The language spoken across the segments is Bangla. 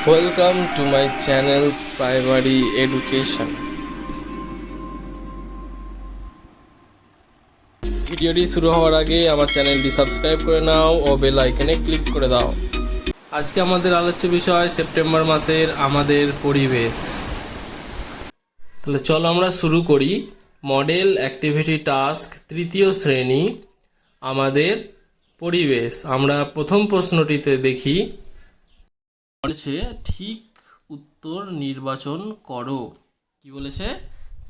Welcome to my channel primary education. ভিডিওটি শুরু হওয়ার আগে আমার চ্যানেলটি সাবস্ক্রাইব করে নাও ও বেল আইকনে ক্লিক করে দাও। আজকে আমাদের আলোচ্য বিষয় সেপ্টেম্বর মাসের আমাদের পরিবেশ। তাহলে চলো আমরা শুরু করি। মডেল অ্যাক্টিভিটি টাস্ক তৃতীয় শ্রেণী আমাদের পরিবেশ। আমরা প্রথম প্রশ্নটিতে দেখি, বলেছে ঠিক উত্তর নির্বাচন করো। কি বলেছে?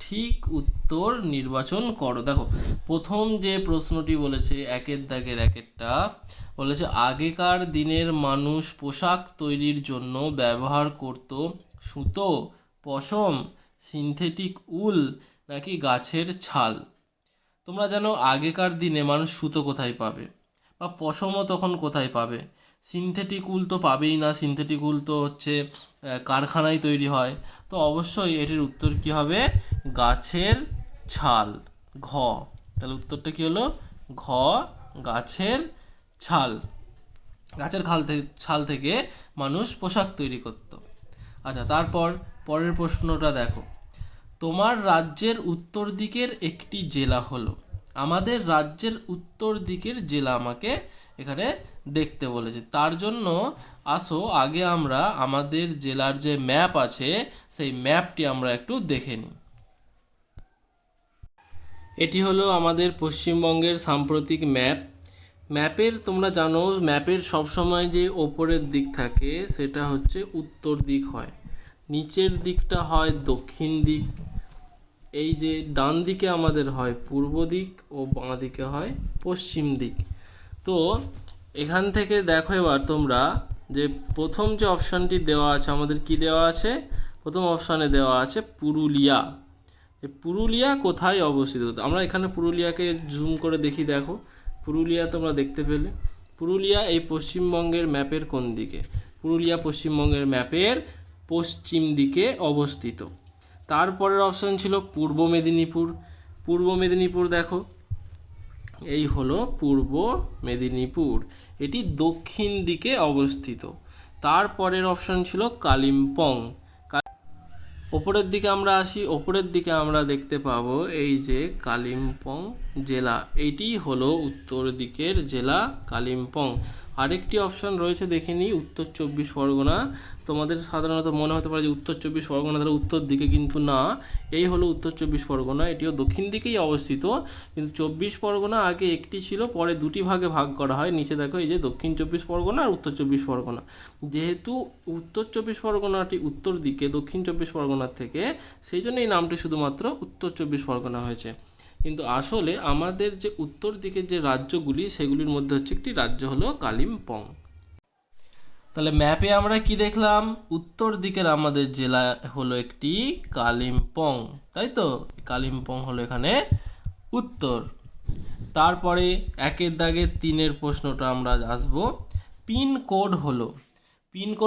ঠিক উত্তর নির্বাচন করো। দেখো প্রথম যে প্রশ্নটি বলেছে একের দাগের একেরটা বলেছে আগেকার দিনের মানুষ পোশাক তৈরির জন্য ব্যবহার করত সুতো, পশম, সিনথেটিক উল নাকি গাছের ছাল। তোমরা জানো আগেকার দিনে মানুষ সুতো কোথায় পাবে, বা পশমও তখন কোথায় পাবে? সিনথেটিক উল তো পাবেই না, সিনথেটিক উল তো হচ্ছে কারখানায় তৈরি হয়। তো অবশ্যই এটির উত্তর কি হবে? গাছের ছাল, ঘ। তাহলে উত্তরটা কি হলো? ঘ, গাছের ছাল। গাছের ছাল থেকে মানুষ পোশাক তৈরি করত। আচ্ছা, তারপর পরের প্রশ্নটা দেখো, তোমার রাজ্যের উত্তর দিকের একটি জেলা হলো। আমাদের রাজ্যের উত্তর দিকের জেলা আমাকে এখানে দেখতে বলেছে। তার জন্য আসো আগে আমরা আমাদের জেলার যে ম্যাপ আছে সেই ম্যাপটি আমরা একটু দেখে নিই। এটি হলো আমাদের পশ্চিমবঙ্গের সাম্প্রতিক ম্যাপ। ম্যাপের তোমরা জানো ম্যাপের সবসময় যে ওপরের দিক থাকে সেটা হচ্ছে উত্তর দিক হয়, নিচের দিকটা হয় দক্ষিণ দিক, এই যে ডান দিকে আমাদের হয় পূর্ব দিক ও বাঁ দিকে হয় পশ্চিম দিক। তো এখান থেকে দেখো এবার তোমরা যে প্রথম যে অপশানটি দেওয়া আছে আমাদের কি দেওয়া আছে? প্রথম অপশানে দেওয়া আছে পুরুলিয়া। পুরুলিয়া কোথায় অবস্থিত? আমরা এখানে পুরুলিয়াকে জুম করে দেখি। দেখো পুরুলিয়া তোমরা দেখতে পেলে। পুরুলিয়া এই পশ্চিমবঙ্গের ম্যাপের কোন দিকে? পুরুলিয়া পশ্চিমবঙ্গের ম্যাপের পশ্চিম দিকে অবস্থিত। তারপরের অপশান ছিল পূর্ব মেদিনীপুর। পূর্ব মেদিনীপুর দেখো এই হলো পূর্ব মেদিনীপুর, এটি দক্ষিণ দিকে অবস্থিত। তারপরের অপশান ছিল কালিম্পং। ওপরের দিকে আমরা আসি, ওপরের দিকে আমরা দেখতে পাবো এই যে কালিম্পং জেলা, এইটি হলো উত্তর দিকের জেলা কালিম্পং। আরেকটি অপশান রয়েছে দেখে নিই, উত্তর চব্বিশ পরগনা। তোমাদের সাধারণত মনে হতে পারে যে উত্তর চব্বিশ পরগনা তাহলে উত্তর দিকে, কিন্তু না, এই হলো উত্তর চব্বিশ পরগনা, এটিও দক্ষিণ দিকেই অবস্থিত। কিন্তু চব্বিশ পরগনা আগে একটি ছিল, পরে দুটি ভাগে ভাগ করা হয়। নিচে দেখো এই যে দক্ষিণ চব্বিশ পরগনা আর উত্তর চব্বিশ পরগনা। যেহেতু উত্তর চব্বিশ পরগনাটি উত্তর দিকে দক্ষিণ চব্বিশ পরগনার থেকে, সেই জন্য এই নামটি শুধুমাত্র উত্তর চব্বিশ পরগনা হয়েছে। কিন্তু আসলে আমাদের যে উত্তর দিকের যে রাজ্যগুলি সেগুলির মধ্যে হচ্ছে একটি রাজ্য হলো কালিম্পং। তাহলে ম্যাপে আমরা কি দেখলাম? উত্তর দিকের আমাদের জেলা হলো একটি কালিম্পং, তাই তো? কালিম্পং হলো এখানে উত্তর। তারপরে একের দাগে তিনের প্রশ্নটা আমরা আসবো। পিনকোড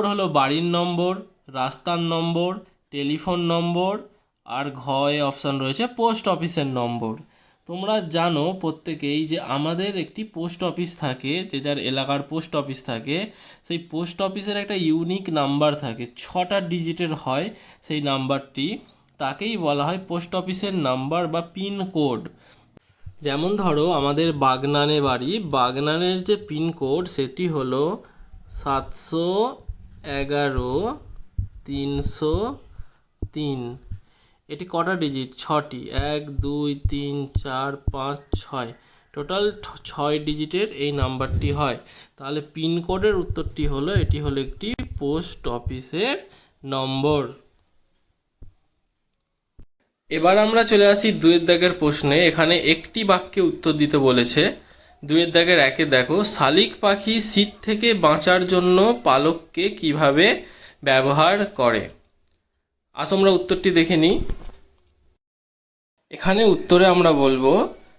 হলো বাড়ির নম্বর, রাস্তার নম্বর, টেলিফোন নম্বর, আর ঘয়ে অপশান রয়েছে পোস্ট অফিসের নম্বর। তোমরা জানো প্রত্যেকেই যে আমাদের একটি পোস্ট অফিস থাকে, যে যার এলাকার পোস্ট অফিস থাকে, সেই পোস্ট অফিসের একটা ইউনিক নাম্বার থাকে, 6টা ডিজিটের হয় সেই নাম্বারটি, তাকেই বলা হয় পোস্ট অফিসের নাম্বার বা পিনকোড। যেমন ধরো আমাদের বাগনানে বাড়ি, বাগনানের যে পিনকোড সেটি হলো 711-303। এটি কটা ডিজিট? 6টি, 1 2 3 4 5 6, টোটাল 6 ডিজিটের এই নাম্বারটি হয়। তাহলে পিনকোডের উত্তরটি হলো এটি হলো একটি পোস্ট অফিসের নম্বর। এবার আমরা চলে আসি দুয়ের দাগের প্রশ্নে। এখানে একটি বাক্যে উত্তর দিতে বলেছে। দুয়ের দাগের একে দেখো, শালিক পাখি শীত থেকে বাঁচার জন্য পালককে কিভাবে ব্যবহার করে? আসো আমরা উত্তরটি দেখে নিই। এখানে উত্তরে আমরা বলবো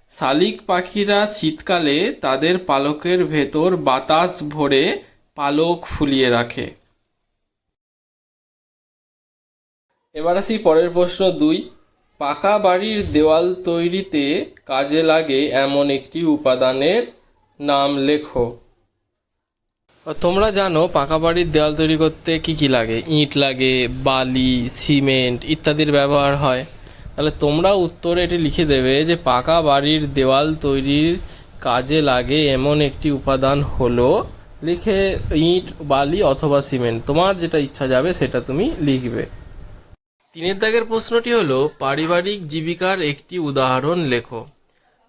শালিক পাখিরা শীতকালে তাদের পালকের ভেতর বাতাস ভরে পালক ফুলিয়ে রাখে। এবার আসি পরের প্রশ্ন 2। পাকা বাড়ির দেওয়াল তৈরিতে কাজে লাগে এমন একটি উপাদানের নাম লেখো। তোমরা জানো পাকা বাড়ির দেওয়াল তৈরি করতে কি কি লাগে, ইট লাগে, বালি, সিমেন্ট ইত্যাদির ব্যবহার হয়। তাহলে তোমরা উত্তরে এটি লিখে দেবে যে পাকা বাড়ির দেওয়াল তৈরির কাজে লাগে এমন একটি উপাদান হলো, লিখে ইট, বালি অথবা সিমেন্ট, তোমার যেটা ইচ্ছা যাবে সেটা তুমি লিখবে। 3 দাগের প্রশ্নটি হলো পারিবারিক জীবিকার একটি উদাহরণ লেখো।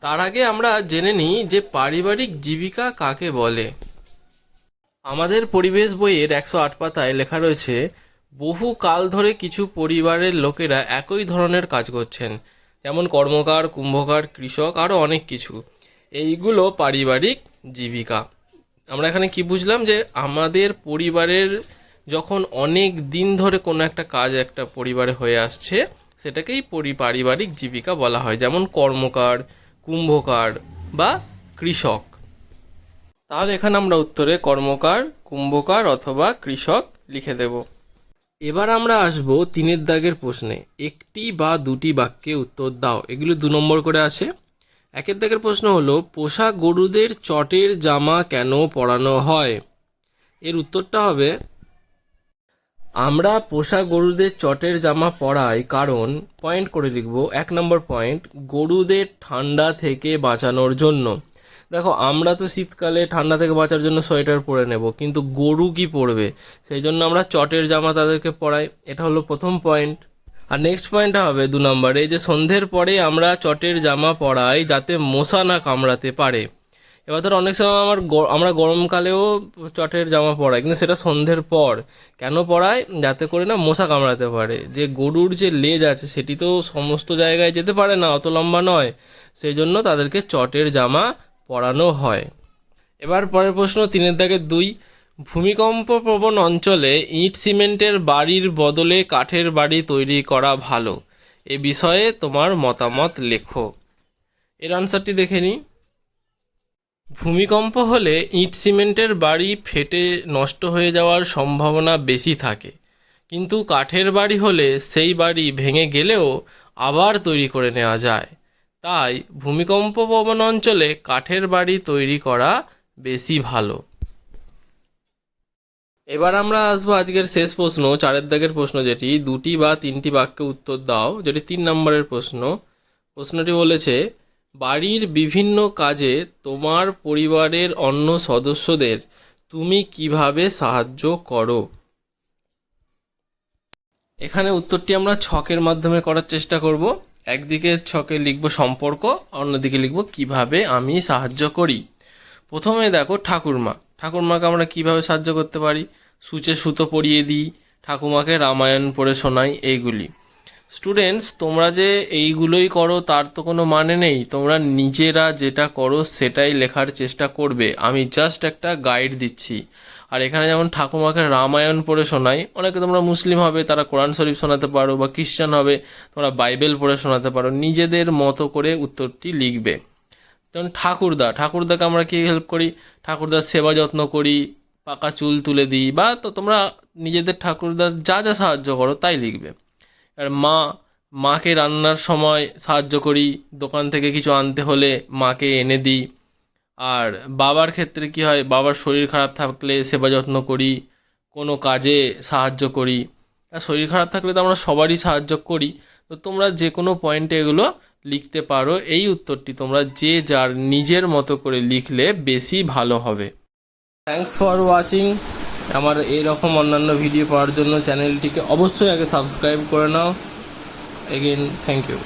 তার আগে আমরা জেনে নিই যে পারিবারিক জীবিকা কাকে বলে। আমাদের পরিবেশ বইয়ের 108 পাতায় লেখা রয়েছে, বহু কাল ধরে কিছু পরিবারের লোকেরা একই ধরনের কাজ করছেন, যেমন কর্মকার, কুম্ভকার, কৃষক, আরও অনেক কিছু। এইগুলো পারিবারিক জীবিকা। আমরা এখানে কি বুঝলাম, যে আমাদের পরিবারের যখন অনেক দিন ধরে কোনো একটা কাজ একটা পরিবারে হয়ে আসছে, সেটাকেই পারিবারিক জীবিকা বলা হয়, যেমন কর্মকার, কুম্ভকার বা কৃষক। তাহলে এখানে আমরা উত্তরে কর্মকার, কুম্ভকার অথবা কৃষক লিখে দেব। এবার আমরা আসব 3 দাগের প্রশ্নে, একটি বা দুটি বাক্যে উত্তর দাও। এগুলো 2 নম্বর করে আছে। 1 দাগের প্রশ্ন হলো, পোষা গরুদের চটের জামা কেন পরানো হয়? এর উত্তরটা হবে, আমরা পোষা গরুদের চটের জামা পরাই কারণ, পয়েন্ট করে লিখব, 1 নম্বর পয়েন্ট, গরুদের ঠান্ডা থেকে বাঁচানোর জন্য। দেখো, আমরা তো শীতকালে ঠান্ডা থেকে বাঁচার জন্য সোয়েটার পরে নেব, কিন্তু গরু কি পরবে, সেই জন্য আমরা চটের জামা তাদেরকে পরাই। এটা হলো প্রথম পয়েন্ট। আর নেক্সট পয়েন্টটা হবে 2 নম্বরে, যে সন্ধ্যের পরে আমরা চটের জামা পরাই যাতে মশা না কামড়াতে পারে। এবার ধর অনেক সময় আমরা গরমকালেও চটের জামা পরাই, কিন্তু সেটা সন্ধ্যের পর। কেন পরাই? যাতে করে না মশা কামড়াতে পারে। যে গরুর যে লেজ আছে সেটি তো সমস্ত জায়গায় যেতে পারে না, অত লম্বা নয়, সেই জন্য তাদেরকে চটের জামা পরানো হয়। এবার পরের প্রশ্ন 3 দাগের 2, ভূমিকম্প প্রবণ অঞ্চলে ইট সিমেন্টের বাড়ির বদলে কাঠের বাড়ি তৈরি করা ভালো, এ বিষয়ে তোমার মতামত লেখো। এর আনসারটি দেখে নিই। ভূমিকম্প হলে ইট সিমেন্টের বাড়ি ফেটে নষ্ট হয়ে যাওয়ার সম্ভাবনা বেশি থাকে, কিন্তু কাঠের বাড়ি হলে সেই বাড়ি ভেঙে গেলেও আবার তৈরি করে নেওয়া যায়। তাই ভূমিকম্প প্রবণ অঞ্চলে কাঠের বাড়ি তৈরি করা বেশি ভালো। এবার আমরা আসবো আজকের শেষ প্রশ্ন, 4 দাগের প্রশ্ন, যেটি 2টি বা 3টি বাক্যে উত্তর দাও, যেটি 3 নম্বরের প্রশ্ন। প্রশ্নটি বলেছে, বাড়ির বিভিন্ন কাজে তোমার পরিবারের অন্য সদস্যদের তুমি কিভাবে সাহায্য করো? এখানে উত্তরটি আমরা ছকের মাধ্যমে করার চেষ্টা করব। একদিকে ছকে লিখব সম্পর্ক, অন্যদিকে লিখব কিভাবে আমি সাহায্য করি। প্রথমে দেখো ঠাকুরমাকে আমরা কিভাবে সাহায্য করতে পারি, সূচে সুতো পরিয়ে দিই, ঠাকুমাকে রামায়ণ পড়ে শোনাই, এইগুলি। স্টুডেন্টস, তোমরা যে এইগুলোই করো তার তো কোনো মানে নেই, তোমরা নিজেরা যেটা করো সেটাই লেখার চেষ্টা করবে। আমি জাস্ট একটা গাইড দিচ্ছি। আর এখানে যেমন ঠাকুমাকে রামায়ণ পড়ে শোনাই, অনেকে তোমরা মুসলিম হবে তারা কোরআন শরীফ শোনাতে পারো, বা খ্রিস্টান হবে তোমরা বাইবেল পড়ে শোনাতে পারো, নিজেদের মতো করে উত্তরটি লিখবে। যেমন ঠাকুরদাকে আমরা কি হেল্প করি, ঠাকুরদার সেবা যত্ন করি, পাকা চুল তুলে দিই, বা তো তোমরা নিজেদের ঠাকুরদার যা যা সাহায্য করো তাই লিখবে। আর মাকে রান্নার সময় সাহায্য করি, দোকান থেকে কিছু আনতে হলে মাকে এনে দিই। আর বাবার ক্ষেত্রে কি হয়, বাবার শরীর খারাপ থাকলে সেবা যত্ন করি, কোনো কাজে সাহায্য করি। আর শরীর খারাপ থাকলে তো আমরা সবারই সাহায্য করি। তো তোমরা যে কোনো পয়েন্টে এগুলো লিখতে পারো। এই উত্তরটি তোমরা যে যার নিজের মতো করে লিখলে বেশি ভালো হবে। Thanks for watching. আমার এরকম অন্যান্য ভিডিও পাওয়ার জন্য চ্যানেলটিকে অবশ্যই আগে সাবস্ক্রাইব করে নাও। Again thank you.